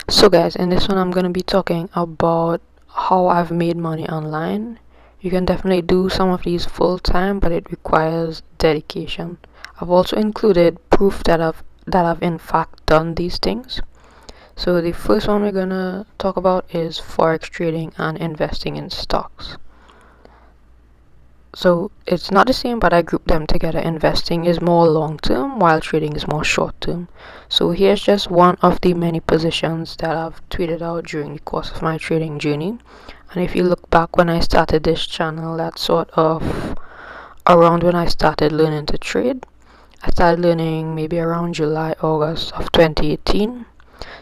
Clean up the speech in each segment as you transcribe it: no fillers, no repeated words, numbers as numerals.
So guys, in this one I'm going to be talking about how I've made money online. You can definitely do some of these full time, but it requires dedication. I've also included proof that I've in fact done these things. So the first one we're going to talk about is forex trading and investing in stocks. So it's not the same, but I group them together. Investing is more long term while trading is more short term. So here's just one of the many positions that I've tweeted out during the course of my trading journey. And if you look back when I started this channel, that's sort of around when I started learning to trade. I started learning maybe around July, August of 2018.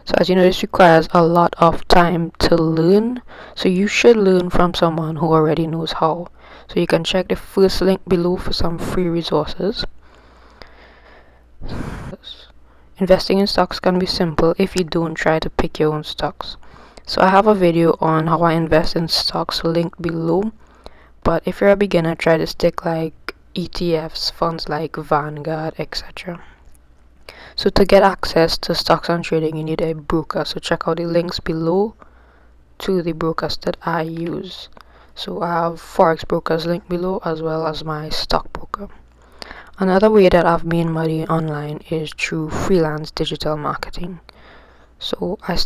So as you know, this requires a lot of time to learn. So you should learn from someone who already knows how. So you can check the first link below for some free resources. Investing in stocks can be simple if you don't try to pick your own stocks. So I have a video on how I invest in stocks, link below. But if you're a beginner, try to stick like ETFs, funds like Vanguard, etc. So to get access to stocks and trading, you need a broker. So check out the links below to the brokers that I use. So I have forex brokers link below as well as my stockbroker. Another way that I've made money online is through freelance digital marketing. So I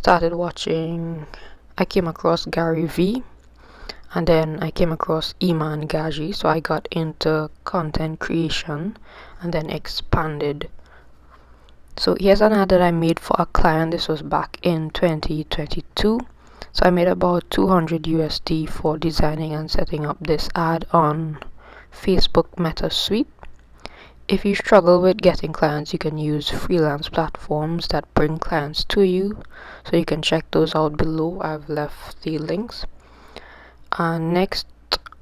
came across Gary V, and then I came across Iman Gaji. So I got into content creation and then expanded. So here's an ad that I made for a client. This was back in 2022. So I made about 200 USD for designing and setting up this ad on Facebook Meta Suite. If you struggle with getting clients, you can use freelance platforms that bring clients to you. So you can check those out below. I've left the links. And next,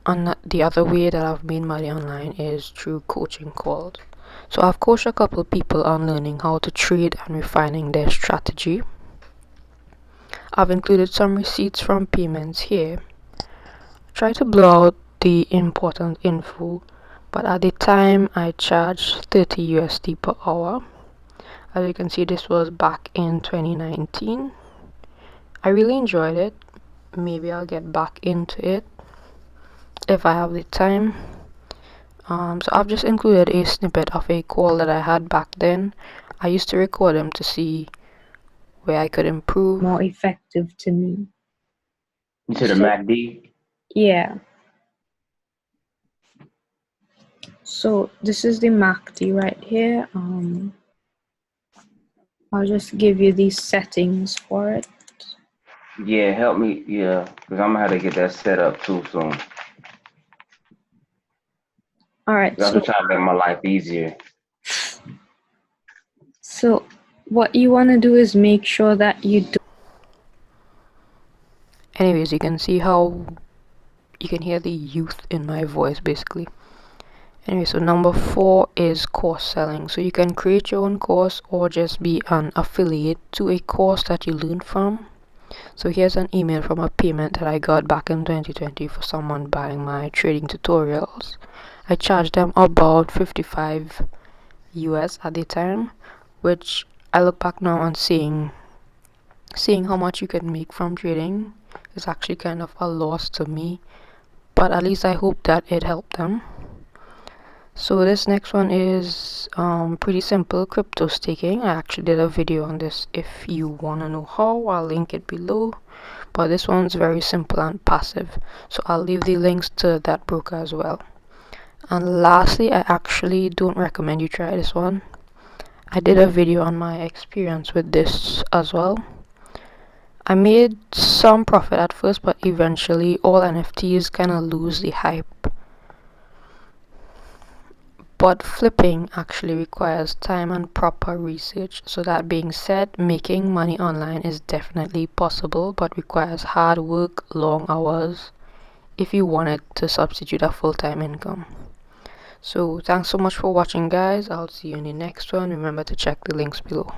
on the other way that I've made money online is through coaching calls. So I've coached a couple people on learning how to trade and refining their strategy. I've included some receipts from payments here. Try to blow out the important info, but at the time I charged 30 USD per hour. As you can see, this was back in 2019. I really enjoyed it. Maybe I'll get back into it if I have the time. So I've just included a snippet of a call that I had back then. I used to record them to see where I could improve. More effective to me. To the MACD? Yeah. So this is the MACD right here. I'll just give you these settings for it. Yeah, help me. Yeah, because I'm gonna have to get that set up too soon. All right. I'm just trying to make my life easier. So what you want to do is make sure that you do. Anyways, you can see how you can hear the youth in my voice basically. Anyway, so number 4 is course selling. So you can create your own course or just be an affiliate to a course that you learn from. So here's an email from a payment that I got back in 2020 for someone buying my trading tutorials. I charged them about 55 US at the time, which I look back now and seeing how much you can make from trading is actually kind of a loss to me, but at least I hope that it helped them. So this next one is pretty simple, crypto staking. I actually did a video on this. If you want to know how, I'll link it below, but this one's very simple and passive, so I'll leave the links to that broker as well. And lastly, I actually don't recommend you try this one. I did a video on my experience with this as well. I made some profit at first, but eventually all NFTs kind of lose the hype. But flipping actually requires time and proper research. So that being said, making money online is definitely possible, but requires hard work, long hours, if you want it to substitute a full-time income. So thanks so much for watching, guys. I'll see you in the next one. Remember to check the links below.